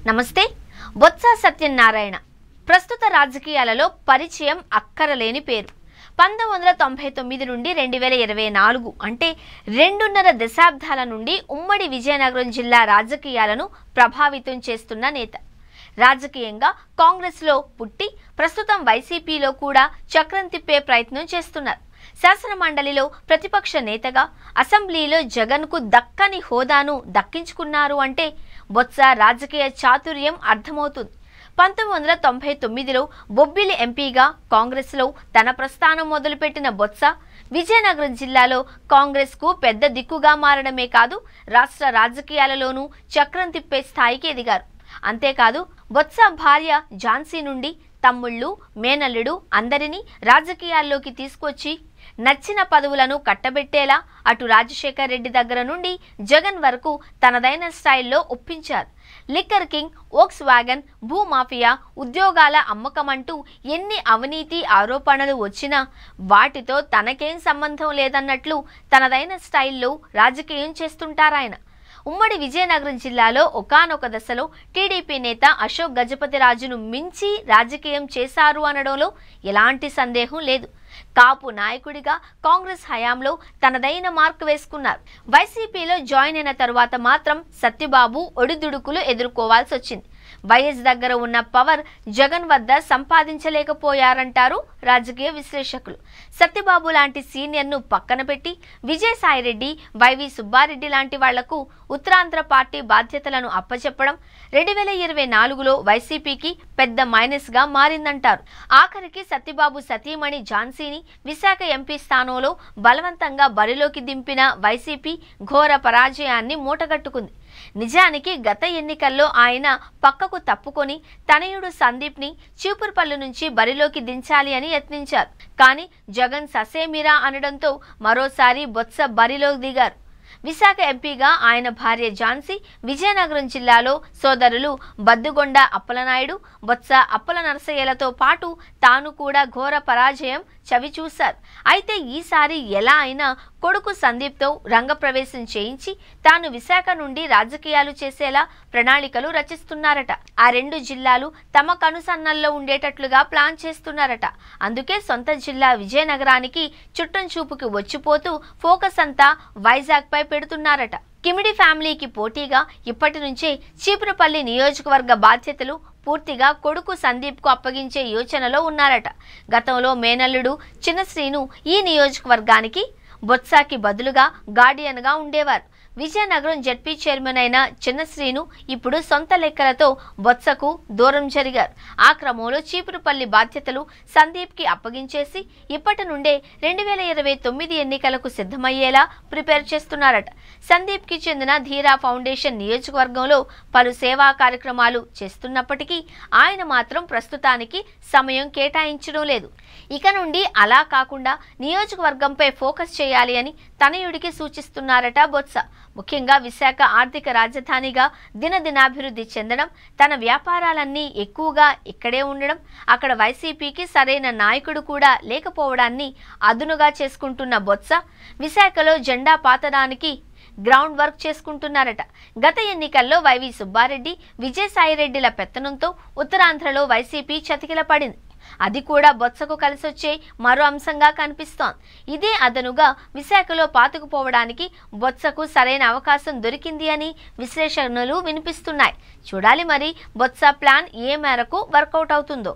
నమస్తే. బొత్స సత్యనారాయణ ప్రస్తుత రాజకీయాలలో పరిచయం అక్కరలేని పేరు. 1999 నుండి 2024 అంటే 2.5 దశాబ్దాల నుండి ఉమ్మడి విజయనగరం జిల్లా రాజకీయాలను ప్రభావితం చేస్తున్న నేత. రాజకీయంగా కాంగ్రెస్లో పుట్టి ప్రస్తుతం వైసీపీలో కూడా చక్రం తిప్పే ప్రయత్నం చేస్తున్నారు. శాసన మండలిలో ప్రతిపక్ష నేతగా, అసెంబ్లీలో జగన్కు దక్కని హోదాను దక్కించుకున్నారు అంటే బొత్స రాజకీయ చాతుర్యం అర్థమవుతుంది. 1999లో బొబ్బిలి ఎంపీగా కాంగ్రెస్లో తన ప్రస్థానం మొదలుపెట్టిన బొత్స విజయనగరం జిల్లాలో కాంగ్రెస్కు పెద్ద దిక్కుగా మారడమే కాదు, రాష్ట్ర రాజకీయాలలోనూ చక్రం తిప్పే స్థాయికి ఎదిగారు. అంతేకాదు, బొత్స భార్య ఝాన్సీ నుండి తమ్ముళ్ళు, మేనల్లుడు అందరినీ రాజకీయాల్లోకి తీసుకొచ్చి నచ్చిన పదవులను కట్టబెట్టేలా అటు రాజశేఖర్ రెడ్డి దగ్గర నుండి జగన్ వరకు తనదైన స్టైల్లో ఒప్పించారు. లిక్కర్ కింగ్, వోక్స్ వ్యాగన్, భూమాఫియా, ఉద్యోగాల అమ్మకమంటూ ఎన్ని అవినీతి ఆరోపణలు వచ్చినా వాటితో తనకేం సంబంధం లేదన్నట్లు తనదైన స్టైల్లో రాజకీయం చేస్తుంటారాయన. ఉమ్మడి విజయనగరం జిల్లాలో ఒకానొక దశలో టీడీపీ నేత అశోక్ గజపతిరాజును మించి రాజకీయం చేశారు అనడంలో ఎలాంటి సందేహం లేదు. కాపు నాయకుడిగా కాంగ్రెస్ హయాంలో తనదైన మార్కు వేసుకున్నారు. వైసీపీలో జాయిన్ అయిన తరువాత మాత్రం సత్యబాబు ఒడిదుడుకులు ఎదుర్కోవాల్సి వచ్చింది. వైఎస్ దగ్గర ఉన్న పవర్ జగన్ వద్ద సంపాదించలేకపోయారంటారు రాజకీయ విశ్లేషకులు. సత్యబాబు లాంటి సీనియర్ను పక్కన పెట్టి విజయసాయిరెడ్డి, వైవి సుబ్బారెడ్డి లాంటి వాళ్లకు ఉత్తరాంధ్ర పార్టీ బాధ్యతలను అప్పచెప్పడం 2024లో వైసీపీకి పెద్ద మైనస్గా మారిందంటారు. ఆఖరికి సత్యబాబు సతీమణి ఝాన్సీని విశాఖ ఎంపీ స్థానంలో బలవంతంగా బరిలోకి దింపిన వైసీపీ ఘోర పరాజయాన్ని మూటగట్టుకుంది. నిజానికి గత ఎన్నికల్లో ఆయన పక్కకు తప్పుకొని తనయుడు సందీప్ని చీపురుపల్లి నుంచి బరిలోకి దించాలి అని యత్నించారు. కానీ జగన్ ససేమిరా అనడంతో మరోసారి బొత్స బరిలో దిగారు. విశాఖ ఎంపీగా ఆయన భార్య ఝాన్సీ, విజయనగరం జిల్లాలో సోదరులు బద్దుగొండ అప్పలనాయుడు, బొత్స అప్పల నరసయ్యలతో పాటు తాను కూడా ఘోర పరాజయం చవిచూశారు. అయితే ఈసారి ఎలా అయినా కొడుకు సందీప్తో రంగప్రవేశం చేయించి తాను విశాఖ నుండి రాజకీయాలు చేసేలా ప్రణాళికలు రచిస్తున్నారట. ఆ 2 జిల్లాలు తమ కనుసన్నల్లో ఉండేటట్లుగా ప్లాన్ చేస్తున్నారట. అందుకే సొంత జిల్లా విజయనగరానికి చుట్టం చూపుకి వచ్చిపోతూ ఫోకస్ అంతా వైజాగ్ పై పెడుతున్నారట. కిమిడి ఫ్యామిలీకి పోటీగా ఇప్పటి నుంచే చీపురుపల్లి నియోజకవర్గ బాధ్యతలు పూర్తిగా కొడుకు సందీప్కు అప్పగించే యోచనలో ఉన్నారట. గతంలో మేనల్లుడు చిన్న శ్రీను ఈ నియోజకవర్గానికి బొత్సాకి బదులుగా గార్డియన్గా ఉండేవారు. విజయనగరం జడ్పీ చైర్మన్ అయిన చిన్న శ్రీను ఇప్పుడు సొంత లెక్కలతో బొత్సకు దూరం జరిగారు. ఆ క్రమంలో చీపురుపల్లి బాధ్యతలు సందీప్కి అప్పగించేసి ఇప్పటి నుండే 2029 ఎన్నికలకు సిద్ధమయ్యేలా ప్రిపేర్ చేస్తున్నారట. సందీప్కి చెందిన ధీరా ఫౌండేషన్ నియోజకవర్గంలో పలు సేవా కార్యక్రమాలు చేస్తున్నప్పటికీ ఆయన మాత్రం ప్రస్తుతానికి సమయం కేటాయించడం లేదు. ఇక నుండి అలా కాకుండా నియోజకవర్గంపై ఫోకస్ చేయాలి అని తనయుడికి సూచిస్తున్నారట బొత్స. ముఖ్యంగా విశాఖ ఆర్థిక రాజధానిగా దినదినాభివృద్ధి చెందడం, తన వ్యాపారాలన్నీ ఎక్కువగా ఇక్కడే ఉండడం, అక్కడ వైసీపీకి సరైన నాయకుడు కూడా లేకపోవడాన్ని అదునుగా చేసుకుంటున్న బొత్స విశాఖలో జెండా పాతడానికి గ్రౌండ్ వర్క్ చేసుకుంటున్నారట. గత ఎన్నికల్లో వైవి సుబ్బారెడ్డి, విజయసాయిరెడ్డిల పెత్తనంతో ఉత్తరాంధ్రలో వైసీపీ చతికిల పడింది. అది కూడా బొత్సకు కలిసొచ్చే మరో అంశంగా కనిపిస్తోంది. ఇదే అదనుగా విశాఖలో పాతుకుపోవడానికి బొత్సకు సరైన అవకాశం దొరికింది అని విశ్లేషణలు వినిపిస్తున్నాయి. చూడాలి మరి బొత్స ప్లాన్ ఏ మేరకు వర్కౌట్ అవుతుందో.